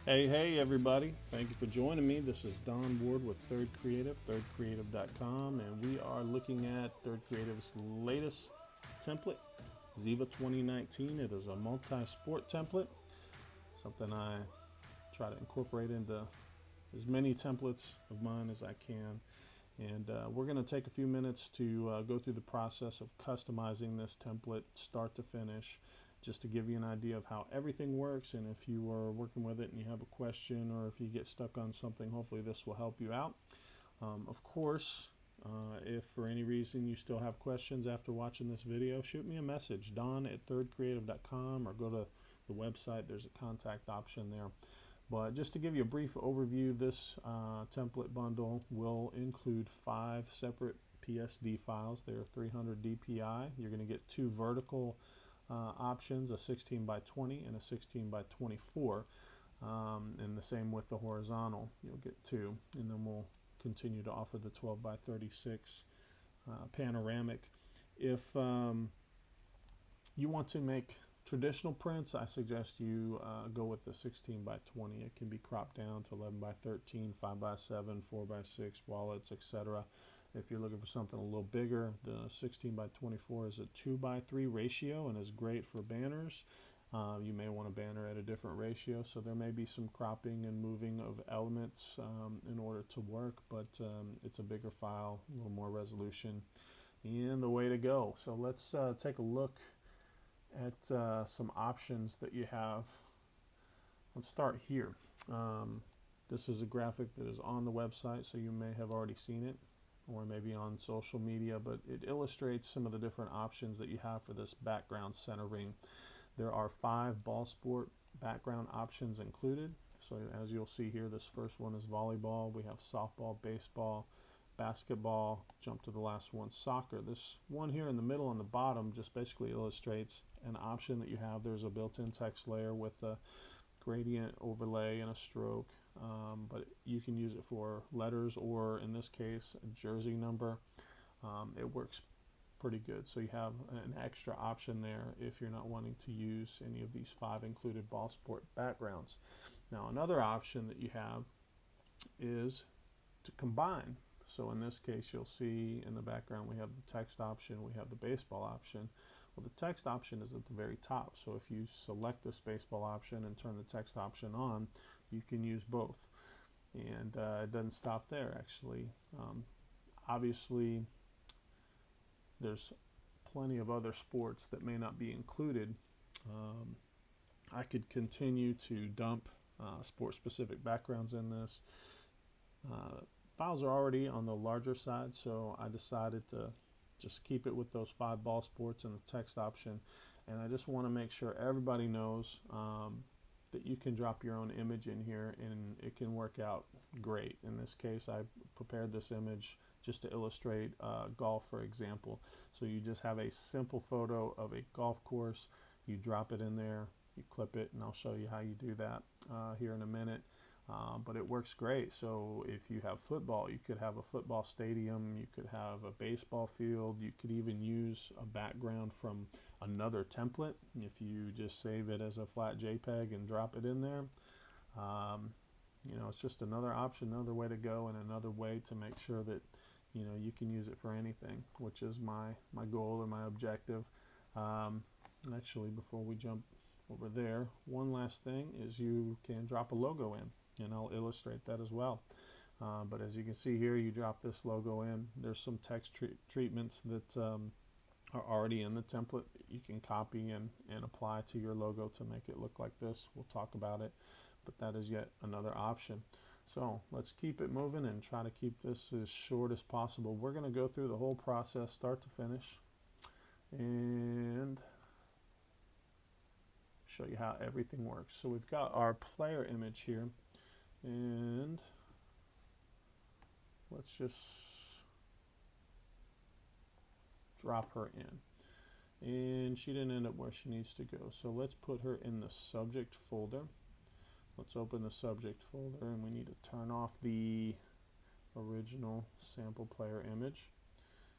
Hey, everybody. Thank you for joining me. This is Don Ward with Third Creative, thirdcreative.com, and we are looking at Third Creative's latest template, ZIVA 2019. It is a multi sport template, something I try to incorporate into as many templates of mine as I can. And we're going to take a few minutes to go through the process of customizing this template start to finish, just to give you an idea of how everything works. And if you are working with it and you have a question, or if you get stuck on something, hopefully this will help you out. Of course, if for any reason you still have questions after watching this video, shoot me a message, don@thirdcreative.com, or go to the website. There's a contact option there. But just to give you a brief overview, this template bundle will include 5 separate PSD files. They're 300 DPI. You're going to get 2 vertical options, a 16 by 20 and a 16 by 24. And the same with the horizontal. You'll get 2. And then we'll continue to offer the 12 by 36 panoramic. If you want to make traditional prints, I suggest you go with the 16 by 20. It can be cropped down to 11 by 13, 5 by 7, 4 by 6, wallets, etc. If you're looking for something a little bigger, the 16 by 24 is a 2 by 3 ratio and is great for banners. You may want a banner at a different ratio, so there may be some cropping and moving of elements in order to work, but it's a bigger file, a little more resolution, and the way to go. So let's take a look at some options that you have. Let's start here. This is a graphic that is on the website, so you may have already seen it, or maybe on social media, but it illustrates some of the different options that you have for this background centering. There are 5 ball sport background options included. So as you'll see here, this first one is volleyball. We have softball, baseball, basketball. Jump to the last one, soccer. This one here in the middle on the bottom just basically illustrates an option that you have. There's a built-in text layer with a gradient overlay and a stroke, but you can use it for letters, or in this case a jersey number. It works pretty good, so you have an extra option there if you're not wanting to use any of these 5 included ball sport backgrounds. Now another option that you have is to combine. So in this case, you'll see in the background we have the text option, we have the baseball option. Well, the text option is at the very top, so if you select this baseball option and turn the text option on, you can use both. And it doesn't stop there, actually. Obviously, there's plenty of other sports that may not be included. I could continue to dump sport-specific backgrounds in this. Files are already on the larger side, so I decided to just keep it with those 5 ball sports and the text option. And I just want to make sure everybody knows that you can drop your own image in here and it can work out great. In this case, I prepared this image just to illustrate golf, for example. So you just have a simple photo of a golf course, you drop it in there, you clip it, and I'll show you how you do that here in a minute. But it works great. So if you have football, you could have a football stadium, you could have a baseball field, you could even use a background from another template if you just save it as a flat JPEG and drop it in there. You know, it's just another option, another way to go, and another way to make sure that you can use it for anything, which is my goal and my objective. Actually, before we jump over there, one last thing is you can drop a logo in, and I'll illustrate that as well. But as you can see here, you drop this logo in. There's some text treatments that are already in the template that you can copy and apply to your logo to make it look like this. We'll talk about it, but that is yet another option. So let's keep it moving and try to keep this as short as possible. We're going to go through the whole process start to finish and show you how everything works. So we've got our player image here, and let's just drop her in. And she didn't end up where she needs to go, so let's put her in the subject folder. Let's open the subject folder, and we need to turn off the original sample player image.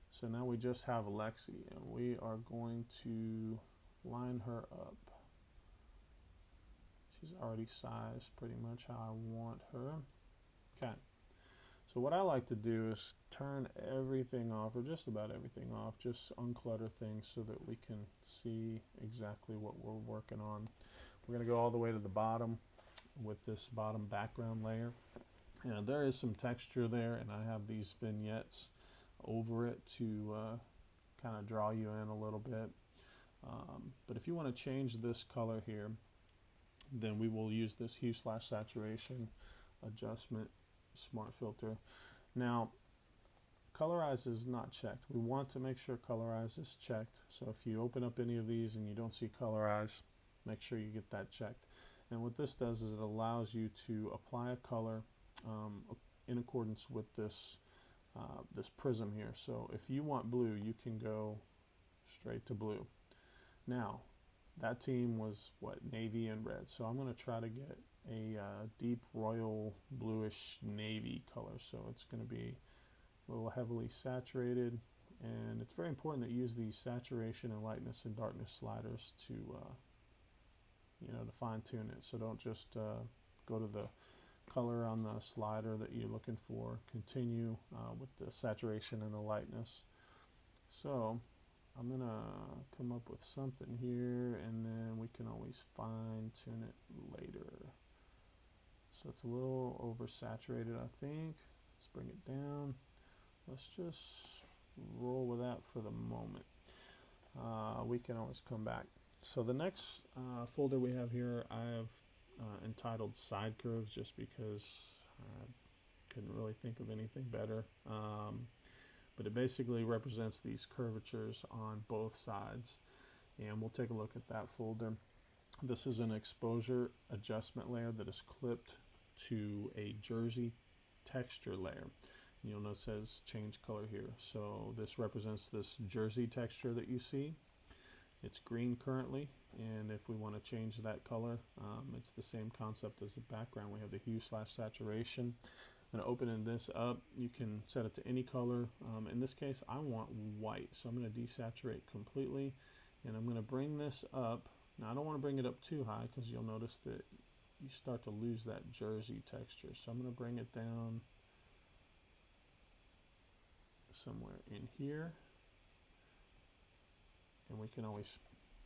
So now we just have Lexi, and we are going to line her up. She's already sized pretty much how I want her. Okay. So what I like to do is turn everything off, or just about everything off, just unclutter things so that we can see exactly what we're working on. We're going to go all the way to the bottom with this bottom background layer. And there is some texture there, and I have these vignettes over it to kind of draw you in a little bit. But if you want to change this color here, then we will use this hue/saturation adjustment smart filter. Now, colorize is not checked. We want to make sure colorize is checked. So if you open up any of these and you don't see colorize, make sure you get that checked. And what this does is it allows you to apply a color in accordance with this this prism here. So if you want blue, you can go straight to blue. Now, that team was what, navy and red. So I'm going to try to get a deep royal bluish navy color. So it's going to be a little heavily saturated, and it's very important that you use these saturation and lightness and darkness sliders to to fine tune it. So don't just go to the color on the slider that you're looking for. Continue with the saturation and the lightness. So I'm going to come up with something here, and then we can always fine tune it later. So it's a little oversaturated, I think. Let's bring it down. Let's just roll with that for the moment. We can always come back. So the next folder we have here, I have entitled Side Curves, just because I couldn't really think of anything better. But it basically represents these curvatures on both sides, and we'll take a look at that folder. This is an exposure adjustment layer that is clipped to a jersey texture layer. You'll notice it says change color here. So this represents this jersey texture that you see. It's green currently, and if we want to change that color, it's the same concept as the background. We have the hue/saturation. And opening this up, you can set it to any color. In this case, I want white, so I'm going to desaturate completely, and I'm going to bring this up. Now, I don't want to bring it up too high, because you'll notice that you start to lose that jersey texture. So I'm going to bring it down somewhere in here, and we can always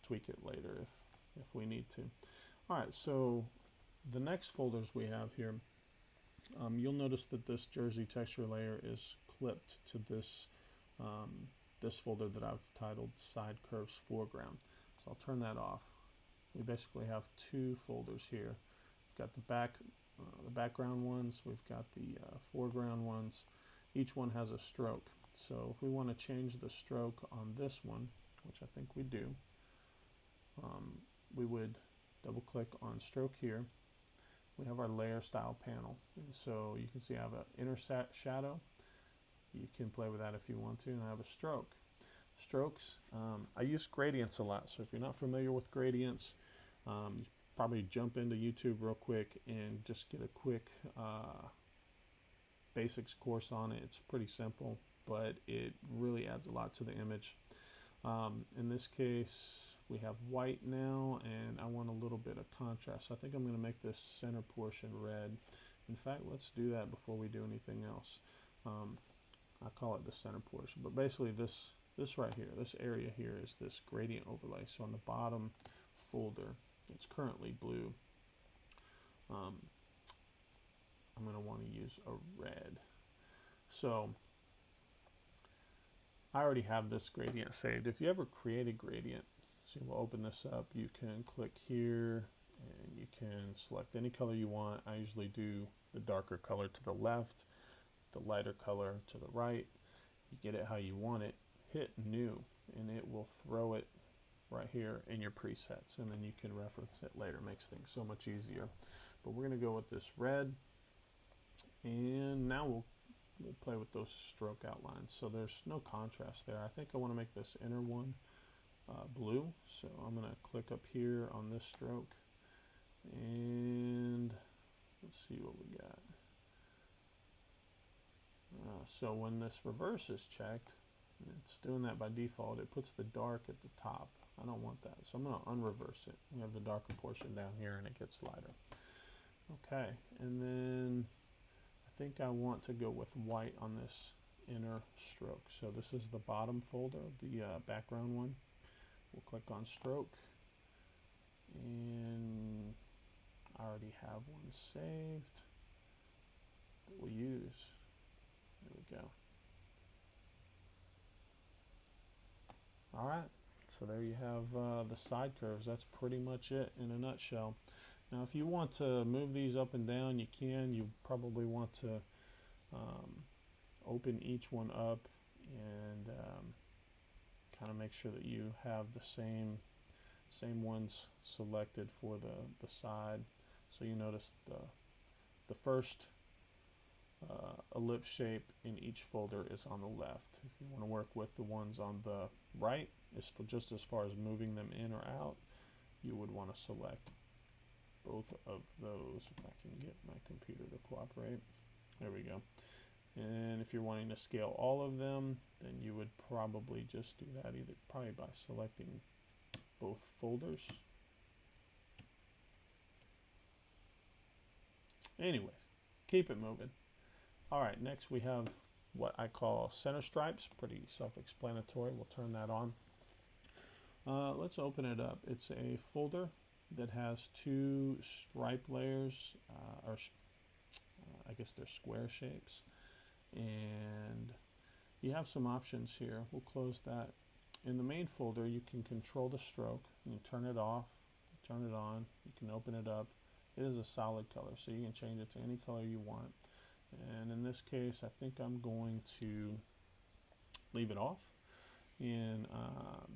tweak it later if we need to. All right, so the next folders we have here, you'll notice that this jersey texture layer is clipped to this this folder that I've titled Side Curves Foreground. So I'll turn that off. We basically have two folders here. We've got the background ones. We've got the foreground ones. Each one has a stroke. So if we want to change the stroke on this one, which I think we do, we would double click on stroke here. We have our layer style panel, and so you can see I have an inner shadow. You can play with that if you want to, and I have a stroke. Strokes, I use gradients a lot, so if you're not familiar with gradients, you probably jump into YouTube real quick and just get a quick basics course on it. It's pretty simple, but it really adds a lot to the image. In this case, we have white now, and I want a little bit of contrast. I think I'm going to make this center portion red. In fact, let's do that before we do anything else. I call it the center portion, but basically this right here, this area here, is this gradient overlay. So on the bottom folder, it's currently blue. I'm going to want to use a red. So I already have this gradient saved. If you ever create a gradient, so we'll open this up, you can click here and you can select any color you want. I usually do the darker color to the left, the lighter color to the right. You get it how you want it. Hit new, and it will throw it right here in your presets, and then you can reference it later. Makes things so much easier. But we're going to go with this red, and now we'll play with those stroke outlines. So there's no contrast there. I think I want to make this inner one blue, so I'm going to click up here on this stroke, and let's see what we got. So when this reverse is checked, And it's doing that by default. It puts the dark at the top. I don't want that, so I'm going to unreverse it. We have the darker portion down here and it gets lighter. Okay, and then I think I want to go with white on this inner stroke. So this is the bottom folder, the background one. We'll click on stroke, and I already have one saved that we'll use. There we go. All right, so there you have the side curves. That's pretty much it in a nutshell. Now if you want to move these up and down, you can. You probably want to open each one up and kind of make sure that you have the same ones selected for the side. So you notice the first ellipse shape in each folder is on the left. If you want to work with the ones on the right, for just as far as moving them in or out, you would want to select both of those. If I can get my computer to cooperate. There we go. And if you're wanting to scale all of them, then you would probably just do that probably by selecting both folders. Anyways, keep it moving. All right, next we have what I call center stripes. Pretty self-explanatory. We'll turn that on. Let's open it up. It's a folder that has two stripe layers, I guess they're square shapes. And you have some options here. We'll close that. In the main folder, you can control the stroke. You can turn it off, turn it on. You can open it up. It is a solid color, so you can change it to any color you want. And in this case, I think I'm going to leave it off. And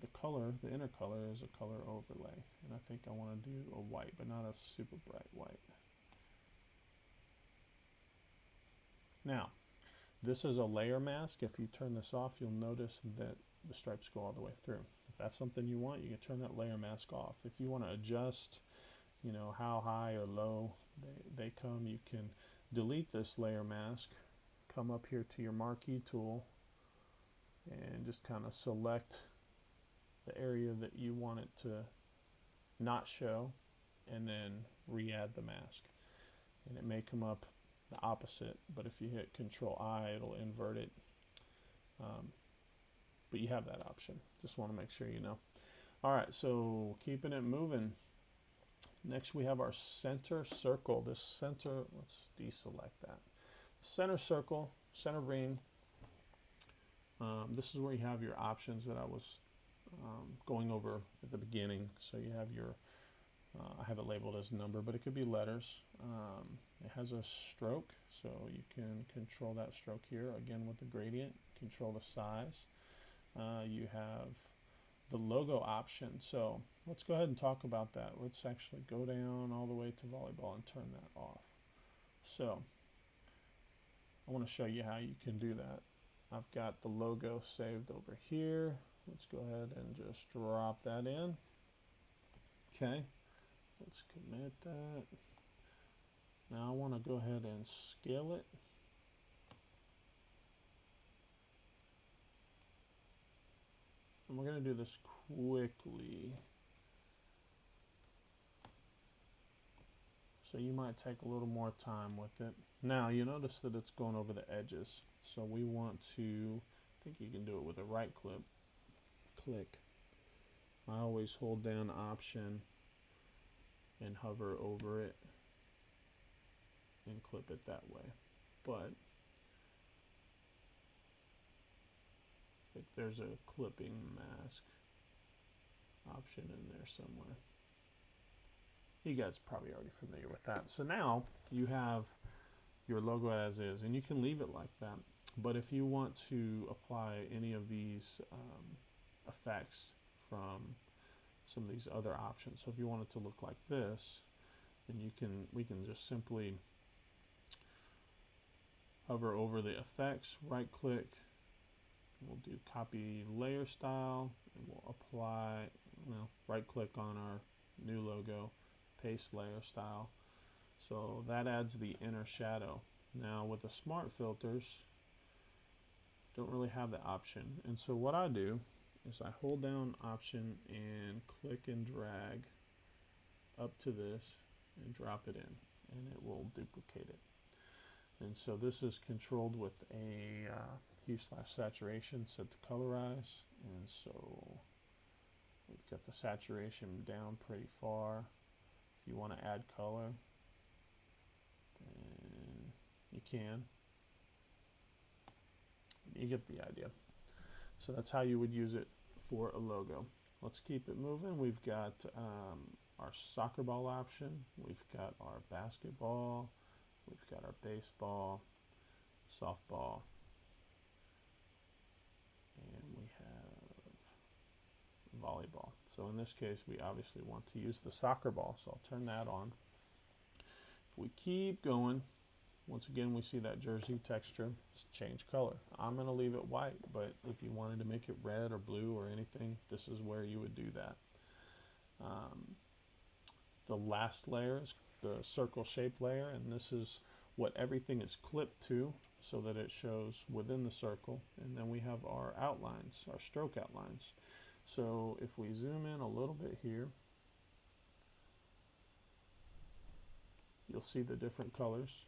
the color, the inner color, is a color overlay. And I think I want to do a white, but not a super bright white. Now, this is a layer mask. If you turn this off, you'll notice that the stripes go all the way through. If that's something you want, you can turn that layer mask off. If you want to adjust, you know, how high or low they come, you can delete this layer mask, come up here to your marquee tool, and just kind of select the area that you want it to not show, and then re-add the mask. And it may come up the opposite, but if you hit Control I, it'll invert it. But you have that option. Just want to make sure you know. All right, so keeping it moving. Next we have our center circle. This center, let's deselect that. Center circle, center ring. This is where you have your options that I was going over at the beginning. So you have your, I have it labeled as number, but it could be letters. It has a stroke, so you can control that stroke here. Again, with the gradient, control the size. You have the logo option. So let's go ahead and talk about that. Let's actually go down all the way to volleyball and turn that off. So I want to show you how you can do that. I've got the logo saved over here. Let's go ahead and just drop that in. Okay, let's commit that. Now I want to go ahead and scale it. And we're going to do this quickly. So you might take a little more time with it. Now you notice that it's going over the edges. So we want to, I think you can do it with a right click. I always hold down Option and hover over it and clip it that way. But I think there's a clipping mask option in there somewhere. You guys are probably already familiar with that. So now you have your logo as is, and you can leave it like that. But if you want to apply any of these effects from some of these other options, so if you want it to look like this, then we can just simply hover over the effects, right click, we'll do copy layer style, and we'll apply, right click on our new logo, paste layer style. So that adds the inner shadow. Now with the smart filters, don't really have the option. And so what I do is I hold down Option and click and drag up to this and drop it in, and it will duplicate it. And so this is controlled with a hue/saturation set to colorize, and so we've got the saturation down pretty far. If you want to add color, then you can. You get the idea. So that's how you would use it for a logo. Let's keep it moving. We've got our soccer ball option. We've got our basketball. We've got our baseball, softball, and we have volleyball. So in this case, we obviously want to use the soccer ball, so I'll turn that on. If we keep going, once again, we see that jersey texture. Just change color. I'm going to leave it white, but if you wanted to make it red or blue or anything, this is where you would do that. The last layer is the circle shape layer, and this is what everything is clipped to so that it shows within the circle. And then we have our outlines, our stroke outlines. So if we zoom in a little bit here, you'll see the different colors.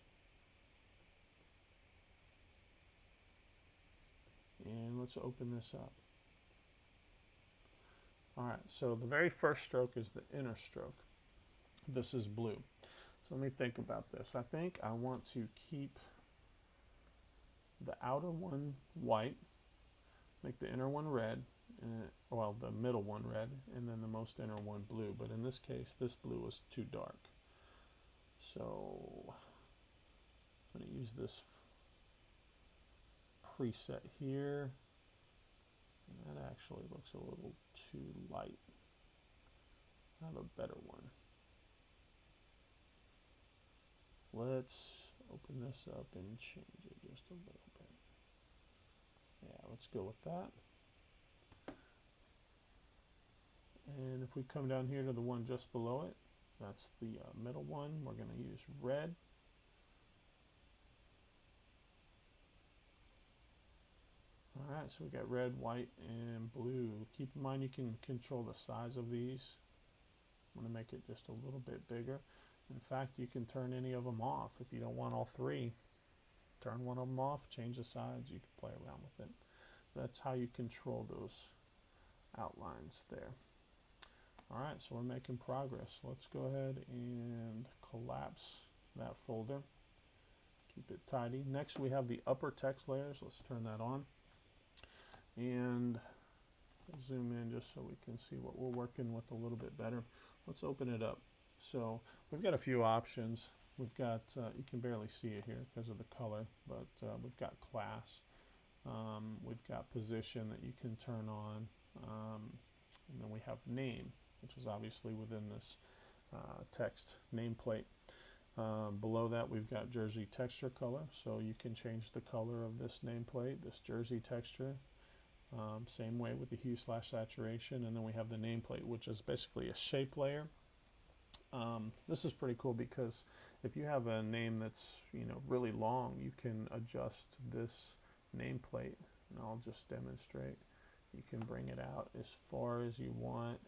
And let's open this up. Alright, so the very first stroke is the inner stroke. This is blue. So let me think about this. I think I want to keep the outer one white, make the inner one red, well, the middle one red, and then the most inner one blue. But in this case, this blue is too dark. So I'm going to use this preset here. And that actually looks a little too light. I have a better one. Let's open this up and change it just a little bit. Yeah, let's go with that. And if we come down here to the one just below it, that's the middle one. We're going to use red. Alright, so we got red, white, and blue. Keep in mind you can control the size of these. I'm going to make it just a little bit bigger. In fact, you can turn any of them off. If you don't want all three, turn one of them off, change the size, you can play around with it. That's how you control those outlines there. Alright, so we're making progress. Let's go ahead and collapse that folder. Keep it tidy. Next we have the upper text layers. Let's turn that on. And zoom in just so we can see what we're working with a little bit better. Let's open it up. So we've got a few options. We've got, you can barely see it here because of the color, but we've got class. We've got position that you can turn on. And then we have name, which is obviously within this text nameplate. Below that we've got jersey texture color, so you can change the color of this nameplate, this jersey texture. Same way with the hue/saturation, and then we have the nameplate, which is basically a shape layer. This is pretty cool because if you have a name that's really long, you can adjust this nameplate, and I'll just demonstrate. You can bring it out as far as you want.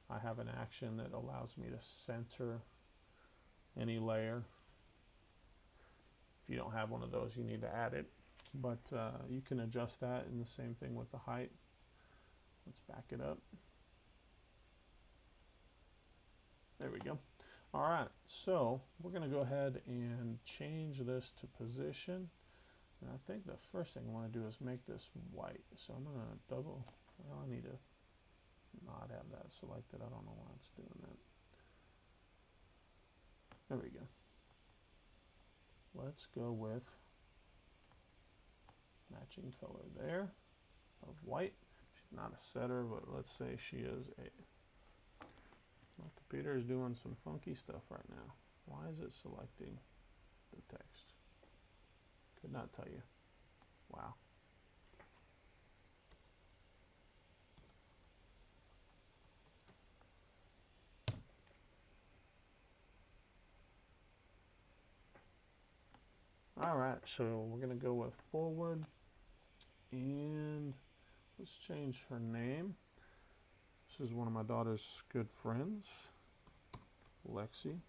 I have an action that allows me to center any layer. If you don't have one of those, you need to add it, but you can adjust that, and the same thing with the height. Let's back it up. There we go. Alright, so we're going to go ahead and change this to position. And I think the first thing I want to do is make this white. So I'm going to double, well, I need to not have that selected. I don't know why it's doing that. There we go. Let's go with matching color there of white. She's not a setter, but let's say she is a... My computer is doing some funky stuff right now. Why is it selecting the text? Could not tell you. Wow. Alright, so we're going to go with forward, And let's change her name. This is one of my daughter's good friends, Lexi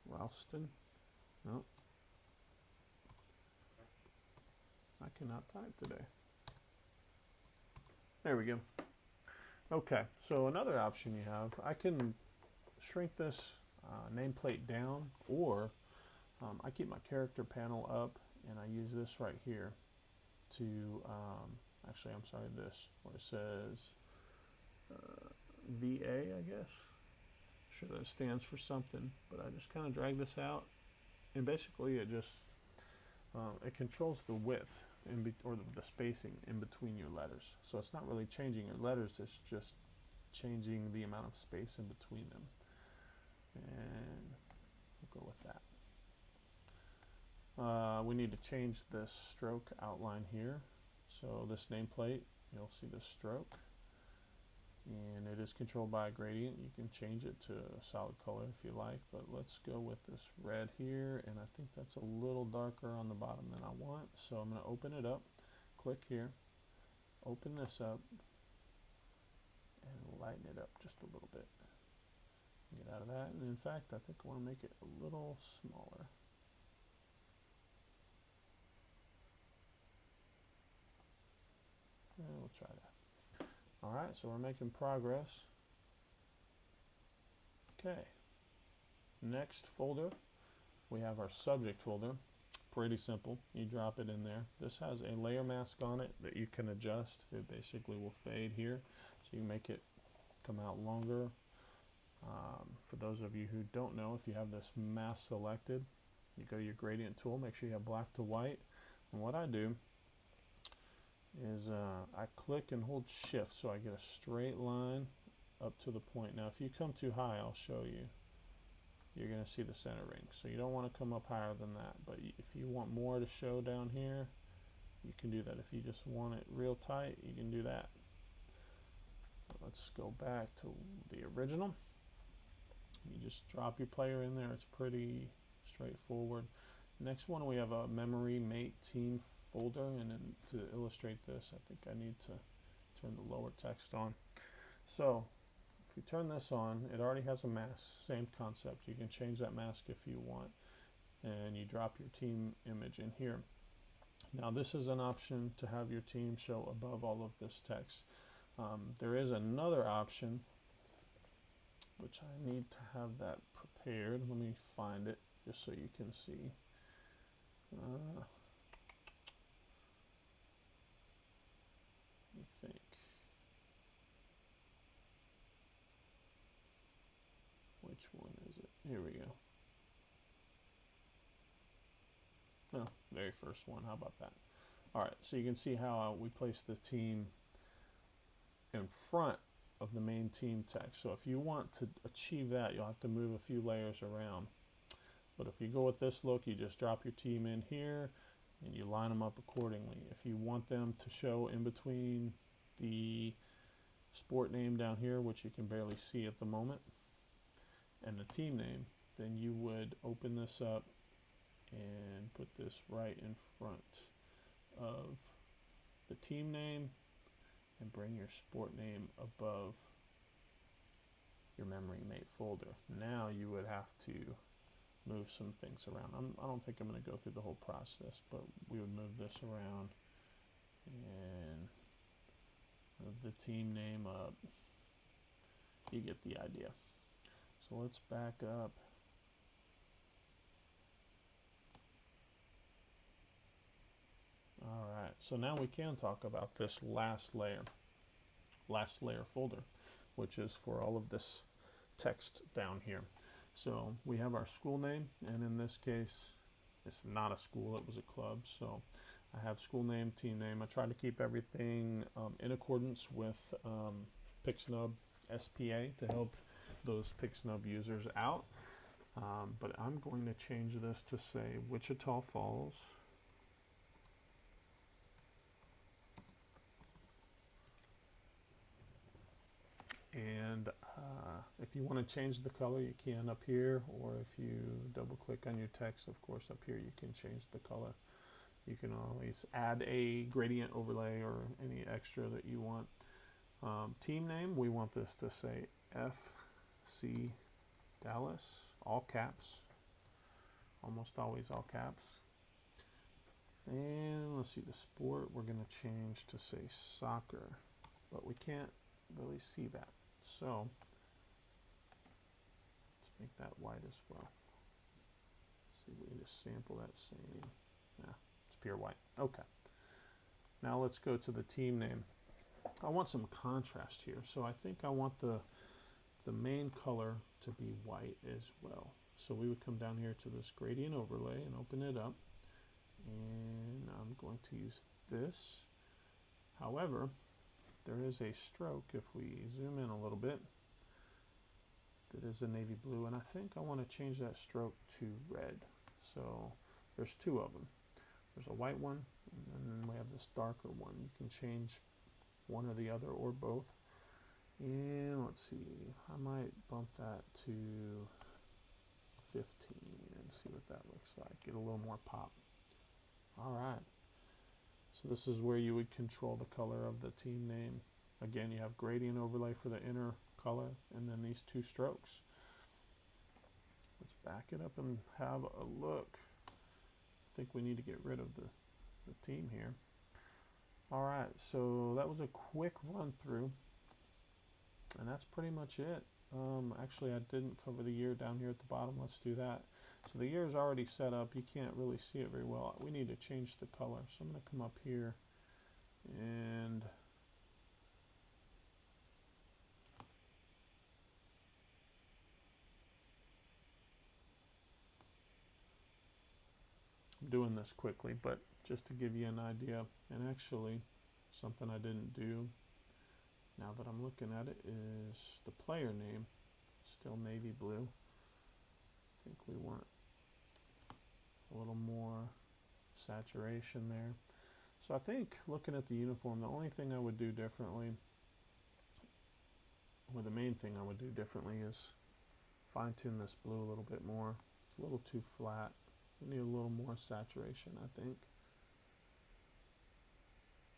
Ralston. No, I cannot type today. There we go. Okay, so another option you have, I can shrink this nameplate down, or I keep my character panel up and I use this right here to, actually I'm sorry, this, where it says VA, I guess. Sure that stands for something, but I just kind of drag this out, and basically it just, it controls the width or the spacing in between your letters. So it's not really changing your letters, it's just changing the amount of space in between them. And we'll go with that. We need to change this stroke outline here. So this nameplate, you'll see this stroke, and it is controlled by a gradient. You can change it to a solid color if you like, but let's go with this red here, and I think that's a little darker on the bottom than I want. So I'm going to open it up, click here, open this up, and lighten it up just a little bit. Get out of that, and in fact I think I want to make it a little smaller. And we'll try that. Alright, so we're making progress. Okay, next folder, we have our subject folder. Pretty simple, you drop it in there. This has a layer mask on it that you can adjust. It basically will fade here, so you make it come out longer. For those of you who don't know, if you have this mask selected, you go to your gradient tool, make sure you have black to white, and what I do is I click and hold shift so I get a straight line up to the point. Now if you come too high, I'll show you, you're going to see the center ring, so you don't want to come up higher than that, but if you want more to show down here, you can do that. If you just want it real tight, you can do that. Let's go back to the original. You just drop your player in there. It's pretty straightforward. Next one, we have a memory mate team folder, and then to illustrate this, I think I need to turn the lower text on. So if we turn this on, it already has a mask, same concept. You can change that mask if you want, and you drop your team image in here. Now this is an option to have your team show above all of this text. There is another option, which I need to have that prepared. Let me find it just so you can see. Let me think. Which one is it? Here we go. Oh, very first one. How about that? All right, so you can see how we place the team in front of the main team text. So if you want to achieve that, you'll have to move a few layers around. But if you go with this look, you just drop your team in here and you line them up accordingly. If you want them to show in between the sport name down here, which you can barely see at the moment, and the team name, then you would open this up and put this right in front of the team name and bring your sport name above your memory mate folder. Now you would have to move some things around. I don't think I'm going to go through the whole process, but we would move this around and move the team name up. You get the idea. So let's back up. Alright, so now we can talk about this last layer folder, which is for all of this text down here. So we have our school name, and in this case it's not a school, it was a club. So I have school name, team name. I try to keep everything in accordance with Pixnub SPA to help those Pixnub users out. But I'm going to change this to say Wichita Falls. And if you want to change the color, you can up here, or if you double click on your text, of course, up here you can change the color. You can always add a gradient overlay or any extra that you want. Team name, we want this to say FC Dallas, all caps, almost always all caps. And let's see, the sport, we're going to change to say soccer, but we can't really see that. So let's make that white as well. See if we can just sample that same. Yeah, it's pure white. Okay. Now let's go to the team name. I want some contrast here, so I think I want the main color to be white as well. So we would come down here to this gradient overlay and open it up, and I'm going to use this. However, there is a stroke. If we zoom in a little bit, that is a navy blue, and I think I want to change that stroke to red. So there's two of them. There's a white one, and then we have this darker one. You can change one or the other or both. And let's see, I might bump that to 15 and see what that looks like. Get a little more pop. All right. So this is where you would control the color of the team name. Again, you have gradient overlay for the inner color, and then these two strokes. Let's back it up and have a look. I think we need to get rid of the team here. All right, so that was a quick run through, and that's pretty much it. Actually, I didn't cover the year down here at the bottom. Let's do that. So the year is already set up. You can't really see it very well. We need to change the color. So I'm going to come up here and I'm doing this quickly, but just to give you an idea, and actually something I didn't do now that I'm looking at it is the player name, still navy blue. I think we want a little more saturation there. So I think looking at the uniform, the only thing I would do differently, or the main thing I would do differently, is fine tune this blue a little bit more. It's a little too flat. We need a little more saturation, I think.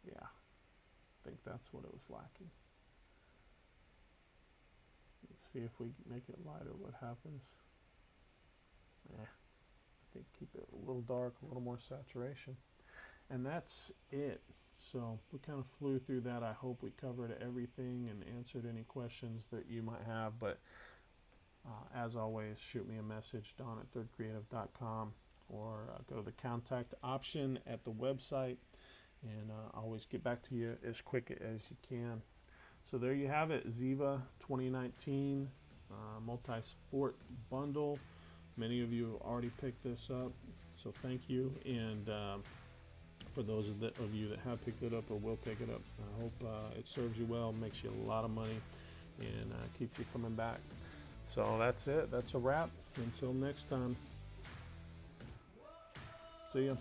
Yeah, I think that's what it was lacking. Let's see if we make it lighter, what happens. I think keep it a little dark, a little more saturation. And that's it. So we kind of flew through that. I hope we covered everything and answered any questions that you might have. But as always, shoot me a message, don@thirdcreative.com, or go to the contact option at the website, and I'll always get back to you as quick as you can. So there you have it, ZIVA 2019 multi-sport bundle. Many of you have already picked this up, so thank you. And for those of you that have picked it up or will pick it up, I hope it serves you well, makes you a lot of money, and keeps you coming back. So that's it. That's a wrap. Until next time. See ya.